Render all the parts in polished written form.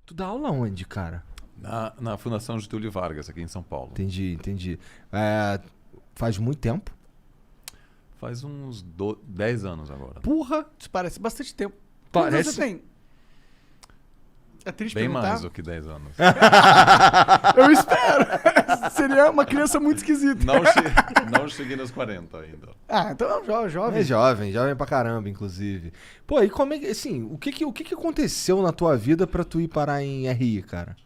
Tu dá aula onde, cara? Na Fundação Getúlio Vargas, aqui em São Paulo. Entendi. Faz muito tempo? Faz uns 10 anos agora. Porra! Isso parece bastante tempo. Quantos anos você tem? É triste Bem perguntar. mais do que 10 anos. Eu espero. Seria uma criança muito esquisita. Não cheguei nos 40 ainda. Ah, então é um jovem. É jovem pra caramba, inclusive. Pô, e como é que, assim, o que aconteceu na tua vida pra tu ir parar em RI, cara?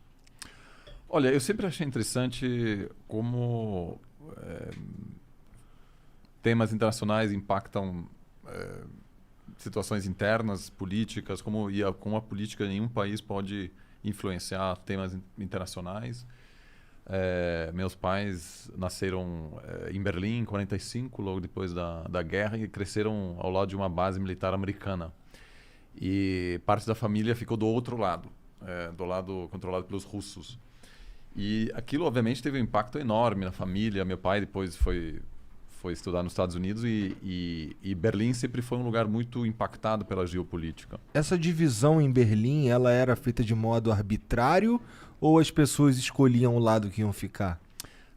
Olha, eu sempre achei interessante como temas internacionais impactam situações internas, políticas, como a política em um país pode influenciar temas internacionais. Meus pais nasceram em Berlim em 45, logo depois da guerra, e cresceram ao lado de uma base militar americana. E parte da família ficou do outro lado, do lado controlado pelos russos. E aquilo, obviamente, teve um impacto enorme na família. Meu pai depois foi estudar nos Estados Unidos e Berlim sempre foi um lugar muito impactado pela geopolítica. Essa divisão em Berlim, ela era feita de modo arbitrário ou as pessoas escolhiam o lado que iam ficar?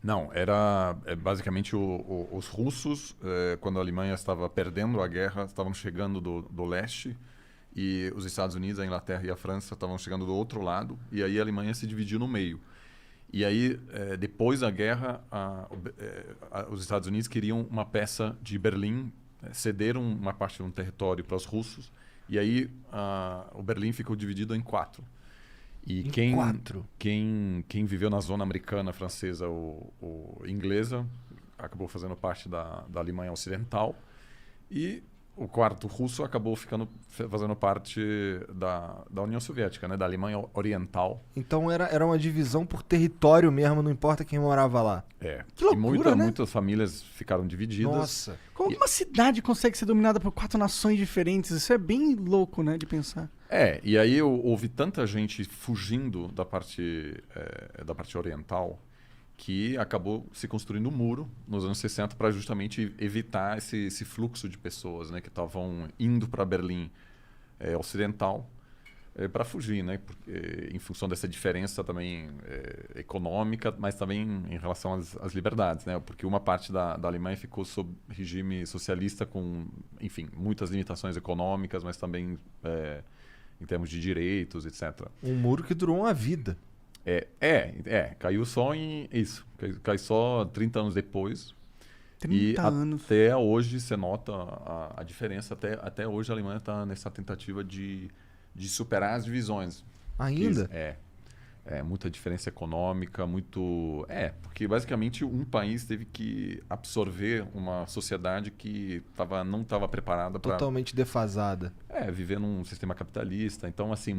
Não, era basicamente os russos, quando a Alemanha estava perdendo a guerra, estavam chegando do leste, e os Estados Unidos, a Inglaterra e a França estavam chegando do outro lado, e aí a Alemanha se dividiu no meio. E aí, depois da guerra, os Estados Unidos queriam uma peça de Berlim, cederam uma parte de um território para os russos, e aí o Berlim ficou dividido em 4. E quem viveu na zona americana, francesa ou inglesa, acabou fazendo parte da Alemanha Ocidental, e o quarto russo acabou fazendo parte da União Soviética, né? Da Alemanha Oriental. Então era uma divisão por território mesmo, não importa quem morava lá. Que loucura, e né? muitas famílias ficaram divididas. Nossa. Como que uma cidade consegue ser dominada por 4 nações diferentes? Isso é bem louco, né, de pensar. E aí houve tanta gente fugindo da parte oriental que acabou se construindo um muro nos anos 60 para justamente evitar esse fluxo de pessoas, né, que estavam indo para Berlim Ocidental para fugir, né, porque, em função dessa diferença também econômica, mas também em relação às liberdades, né, porque uma parte da Alemanha ficou sob regime socialista com, enfim, muitas limitações econômicas, mas também em termos de direitos, etc. Um muro que durou uma vida. Caiu só em isso. Caiu só 30 anos depois. 30 anos. Até hoje você nota a diferença. Até hoje a Alemanha está nessa tentativa de superar as divisões. Ainda? Muita diferença econômica, porque basicamente um país teve que absorver uma sociedade que não estava preparada para... Totalmente defasada. Viver num sistema capitalista. Então, assim,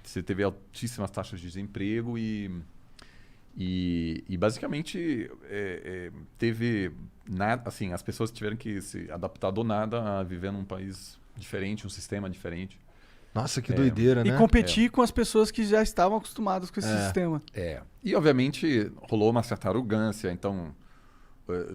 você teve altíssimas taxas de desemprego e basicamente teve nada, assim, as pessoas tiveram que se adaptar do nada a viver num país diferente, um sistema diferente. Nossa, que doideira, né? E competir com as pessoas que já estavam acostumadas com esse sistema. E obviamente rolou uma certa arrogância, então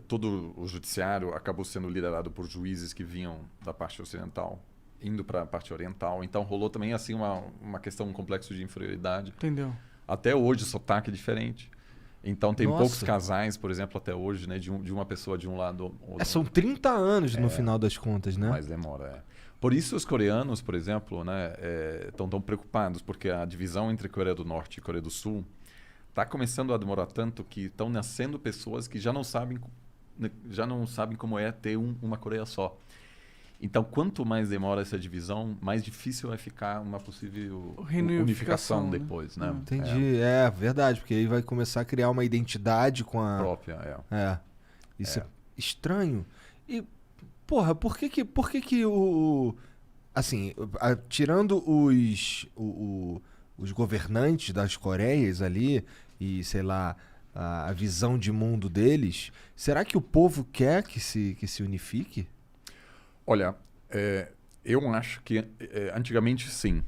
todo o judiciário acabou sendo liderado por juízes que vinham da parte ocidental, indo para a parte oriental. Então rolou também assim uma questão, um complexo de inferioridade. Entendeu? Até hoje o sotaque é diferente. Então tem Nossa. poucos casais, por exemplo, até hoje, né, de uma pessoa de um lado ou São 30 anos no final das contas, né? mas demora. Por isso os coreanos, por exemplo, né, estão tão preocupados, porque a divisão entre Coreia do Norte e Coreia do Sul está começando a demorar tanto que estão nascendo pessoas que já não sabem como é ter uma Coreia só. Então, quanto mais demora essa divisão, mais difícil vai ficar uma possível unificação depois, né? Entendi, verdade, porque aí vai começar a criar uma identidade com a... própria, Isso é estranho. E, porra, por que o... Assim, tirando os governantes das Coreias ali e, sei lá, a visão de mundo deles, será que o povo quer que se unifique? Olha, eu acho que antigamente sim.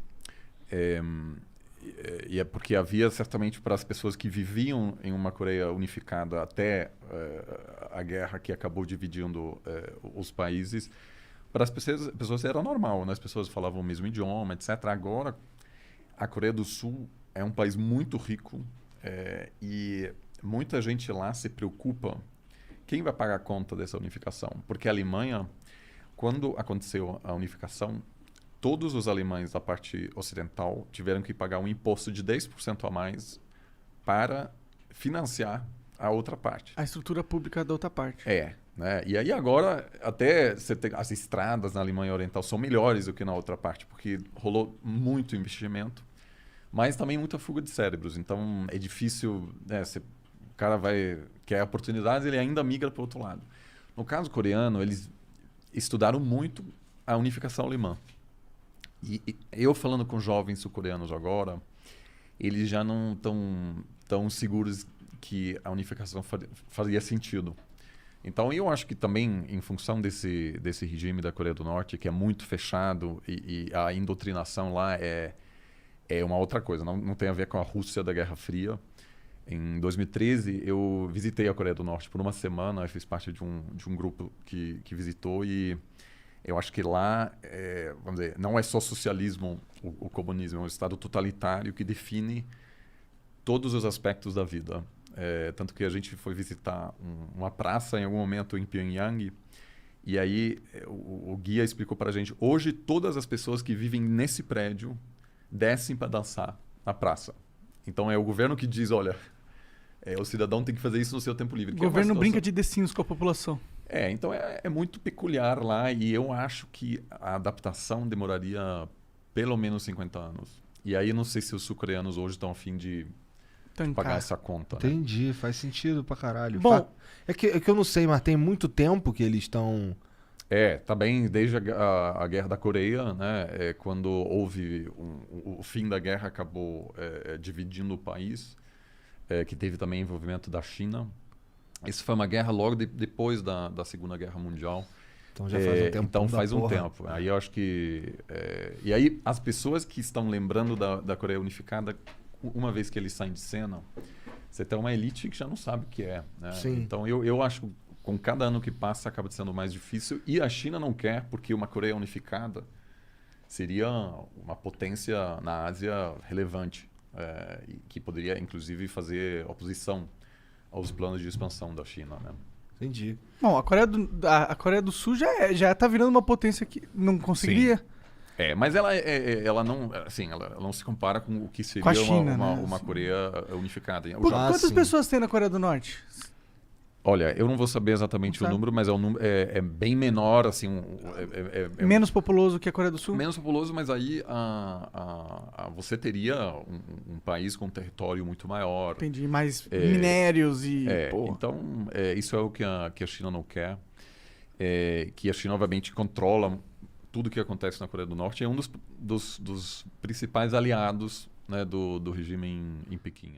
E é porque havia certamente para as pessoas que viviam em uma Coreia unificada até a guerra que acabou dividindo os países, para as pessoas era normal, né? As pessoas falavam o mesmo idioma, etc. Agora, a Coreia do Sul é um país muito rico e muita gente lá se preocupa quem vai pagar a conta dessa unificação. Porque a Alemanha, quando aconteceu a unificação, todos os alemães da parte ocidental tiveram que pagar um imposto de 10% a mais para financiar a outra parte. A estrutura pública da outra parte. Né? E aí agora, até as estradas na Alemanha Oriental são melhores do que na outra parte, porque rolou muito investimento, mas também muita fuga de cérebros. Então é difícil, né? O cara quer oportunidades, ele ainda migra para o outro lado. No caso coreano, eles estudaram muito a unificação alemã. E eu falando com jovens sul-coreanos agora, eles já não estão tão seguros que a unificação faria sentido. Então, eu acho que também, em função desse regime da Coreia do Norte, que é muito fechado e a indoutrinação lá é uma outra coisa, não tem a ver com a Rússia da Guerra Fria. Em 2013, eu visitei a Coreia do Norte por uma semana, eu fiz parte de um grupo que visitou e eu acho que lá, vamos dizer, não é só socialismo o comunismo, é um estado totalitário que define todos os aspectos da vida. Tanto que a gente foi visitar uma praça em algum momento em Pyongyang e aí o guia explicou para a gente, hoje todas as pessoas que vivem nesse prédio descem para dançar na praça. Então é o governo que diz, olha, o cidadão tem que fazer isso no seu tempo livre. O governo brinca de The Sims com a população. Então é muito peculiar lá e eu acho que a adaptação demoraria pelo menos 50 anos. E aí não sei se os sul-coreanos hoje estão a fim de pagar essa conta. Entendi, né? Faz sentido pra caralho. Bom, é que eu não sei, mas tem muito tempo que eles estão... Tá bem desde a Guerra da Coreia, né? Quando houve o fim da guerra, acabou dividindo o país, que teve também envolvimento da China. Isso foi uma guerra logo depois da Segunda Guerra Mundial. Então já faz um tempo. Então faz um tempo. Aí eu acho que... E aí as pessoas que estão lembrando da Coreia Unificada, uma vez que eles saem de cena, você tem uma elite que já não sabe o que é. Né? Sim. Então eu acho que com cada ano que passa acaba sendo mais difícil. E a China não quer, porque uma Coreia unificada seria uma potência na Ásia relevante, que poderia inclusive fazer oposição aos planos de expansão da China, né? Entendi. Bom, a Coreia do Sul já tá virando uma potência que não conseguiria. Sim. Mas ela não, assim, ela não se compara com o que seria Com a China, uma Coreia unificada. Quantas pessoas tem na Coreia do Norte? Olha, eu não vou saber exatamente o número, mas é bem menor, assim... menos populoso que a Coreia do Sul? Menos populoso, mas aí você teria um país com um território muito maior. Entendi, mais minérios e... Então, isso é o que a China não quer. Que a China, obviamente, controla tudo o que acontece na Coreia do Norte. É um dos principais aliados, né, do regime em Pequim.